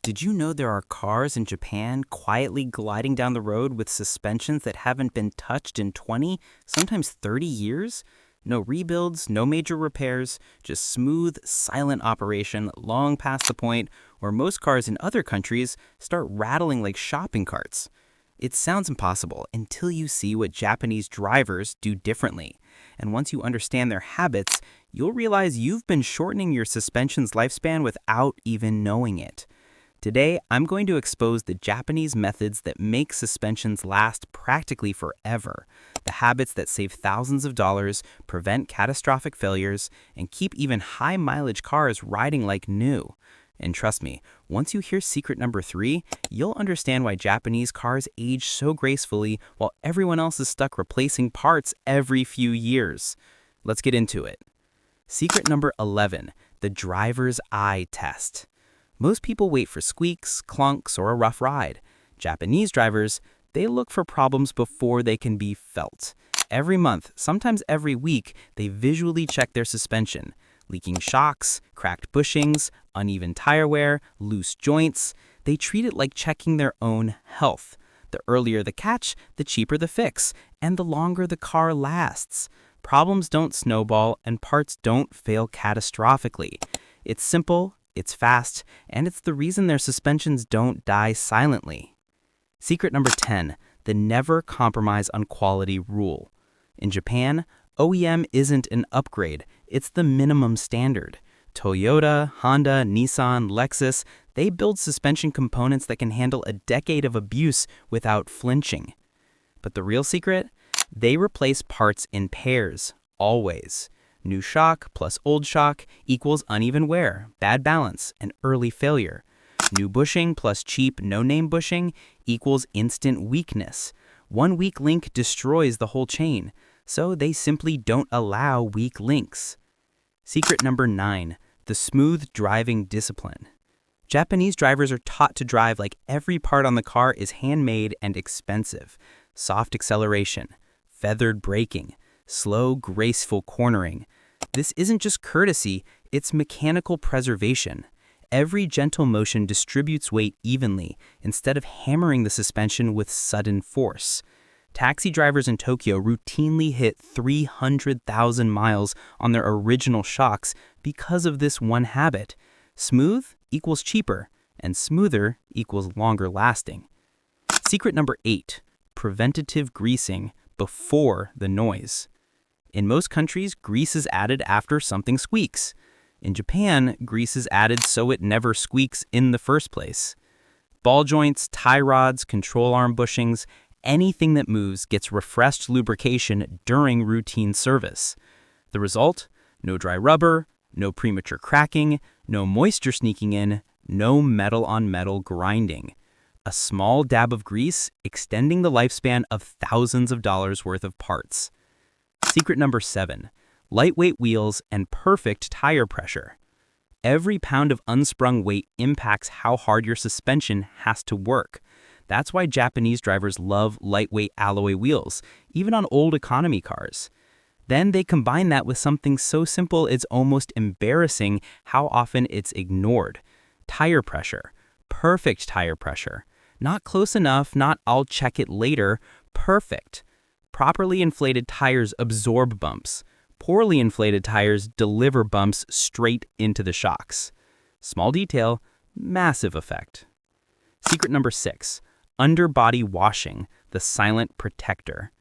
Did you know there are cars in Japan quietly gliding down the road with suspensions that haven't been touched in 20, sometimes 30 years? No rebuilds, no major repairs, just smooth, silent operation long past the point where most cars in other countries start rattling like shopping carts. It sounds impossible until you see what Japanese drivers do differently. And once you understand their habits, you'll realize you've been shortening your suspension's lifespan without even knowing it. Today, I'm going to expose the Japanese methods that make suspensions last practically forever, the habits that save thousands of dollars, prevent catastrophic failures, and keep even high-mileage cars riding like new. And trust me, once you hear secret number 3, you'll understand why Japanese cars age so gracefully while everyone else is stuck replacing parts every few years. Let's get into it. Secret number 11, the driver's eye test. Most people wait for squeaks, clunks, or a rough ride. Japanese drivers, they look for problems before they can be felt. Every month, sometimes every week, they visually check their suspension. Leaking shocks, cracked bushings, uneven tire wear, loose joints. They treat it like checking their own health. The earlier the catch, the cheaper the fix, and the longer the car lasts. Problems don't snowball, and parts don't fail catastrophically. It's simple. It's fast, and it's the reason their suspensions don't die silently. Secret number 10, the never compromise on quality rule. In Japan, OEM isn't an upgrade, it's the minimum standard. Toyota, Honda, Nissan, Lexus, they build suspension components that can handle a decade of abuse without flinching. But the real secret? They replace parts in pairs, always. New shock plus old shock equals uneven wear, bad balance, and early failure. New bushing plus cheap no-name bushing equals instant weakness. One weak link destroys the whole chain, so they simply don't allow weak links. Secret number 9, the smooth driving discipline. Japanese drivers are taught to drive like every part on the car is handmade and expensive. Soft acceleration, feathered braking, slow, graceful cornering. This isn't just courtesy, it's mechanical preservation. Every gentle motion distributes weight evenly instead of hammering the suspension with sudden force. Taxi drivers in Tokyo routinely hit 300,000 miles on their original shocks because of this one habit. Smooth equals cheaper, and smoother equals longer lasting. Secret number 8, preventative greasing before the noise. In most countries, grease is added after something squeaks. In Japan, grease is added so it never squeaks in the first place. Ball joints, tie rods, control arm bushings, anything that moves gets refreshed lubrication during routine service. The result? No dry rubber, no premature cracking, no moisture sneaking in, no metal-on-metal grinding. A small dab of grease extending the lifespan of thousands of dollars worth of parts. Secret number 7, lightweight wheels and perfect tire pressure. Every pound of unsprung weight impacts how hard your suspension has to work. That's why Japanese drivers love lightweight alloy wheels, even on old economy cars. Then they combine that with something so simple it's almost embarrassing how often it's ignored. Tire pressure. Perfect tire pressure. Not close enough, not I'll check it later. Perfect. Properly inflated tires absorb bumps. Poorly inflated tires deliver bumps straight into the shocks. Small detail, massive effect. Secret number 6, underbody washing, the silent protector.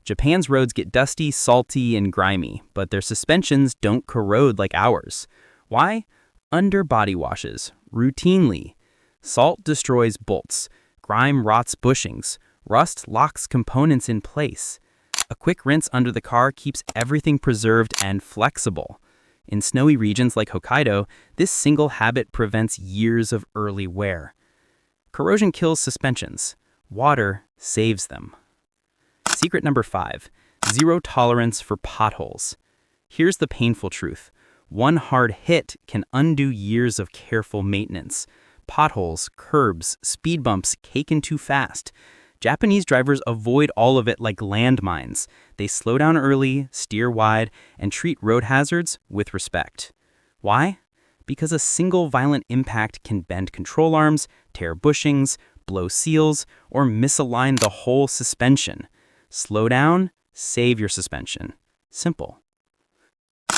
Japan's roads get dusty, salty, and grimy, but their suspensions don't corrode like ours. Why? Underbody washes, routinely. Salt destroys bolts. Grime rots bushings. Rust locks components in place. A quick rinse under the car keeps everything preserved and flexible. In snowy regions like Hokkaido, this single habit prevents years of early wear. Corrosion kills suspensions. Water saves them. Secret number 5, zero tolerance for potholes. Here's the painful truth. One hard hit can undo years of careful maintenance. Potholes, curbs, speed bumps cake in too fast. Japanese drivers avoid all of it like landmines. They slow down early, steer wide, and treat road hazards with respect. Why? because a single violent impact can bend control arms, tear bushings, blow seals, or misalign the whole suspension. Slow down, save your suspension. Simple.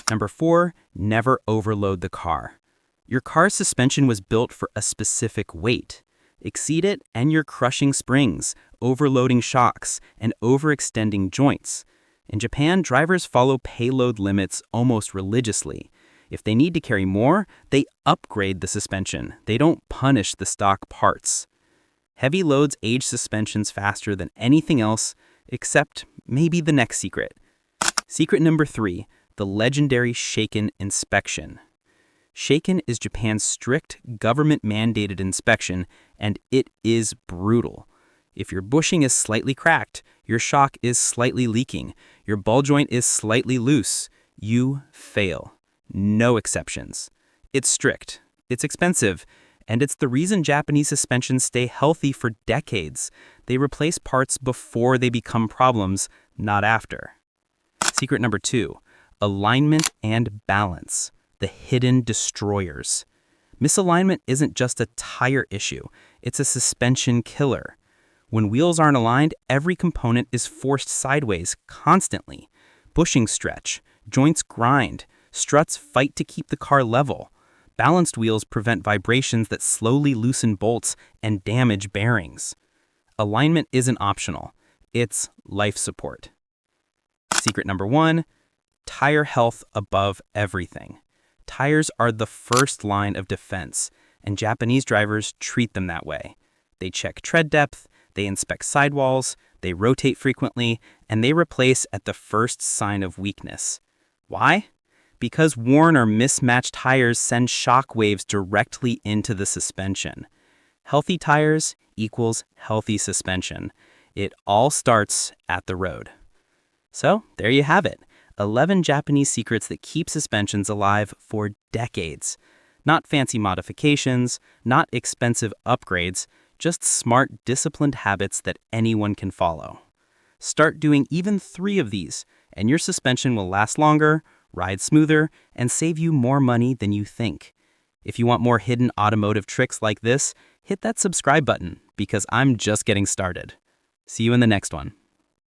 Number 4, never overload the car. Your car's suspension was built for a specific weight. Exceed it and you're crushing springs, overloading shocks, and overextending joints. In Japan, drivers follow payload limits almost religiously. If they need to carry more, they upgrade the suspension. They don't punish the stock parts. Heavy loads age suspensions faster than anything else, except maybe the next secret. Secret number 3, the legendary Shaken inspection. Shaken is Japan's strict, government-mandated inspection, and it is brutal. If your bushing is slightly cracked, your shock is slightly leaking, your ball joint is slightly loose, you fail. No exceptions. It's strict, it's expensive, and it's the reason Japanese suspensions stay healthy for decades. They replace parts before they become problems, not after. Secret number 2, alignment and balance. The hidden destroyers. Misalignment isn't just a tire issue, it's a suspension killer. When wheels aren't aligned, every component is forced sideways constantly. Bushings stretch, joints grind, struts fight to keep the car level. Balanced wheels prevent vibrations that slowly loosen bolts and damage bearings. Alignment isn't optional, it's life support. Secret number 1, tire health above everything. Tires are the first line of defense, and Japanese drivers treat them that way. They check tread depth, they inspect sidewalls, they rotate frequently, and they replace at the first sign of weakness. Why? Because worn or mismatched tires send shock waves directly into the suspension. Healthy tires equals healthy suspension. It all starts at the road. So, there you have it. 11 Japanese secrets that keep suspensions alive for decades. Not fancy modifications, not expensive upgrades, just smart, disciplined habits that anyone can follow. Start doing even 3 of these, and your suspension will last longer, ride smoother, and save you more money than you think. If you want more hidden automotive tricks like this, hit that subscribe button, because I'm just getting started. See you in the next one.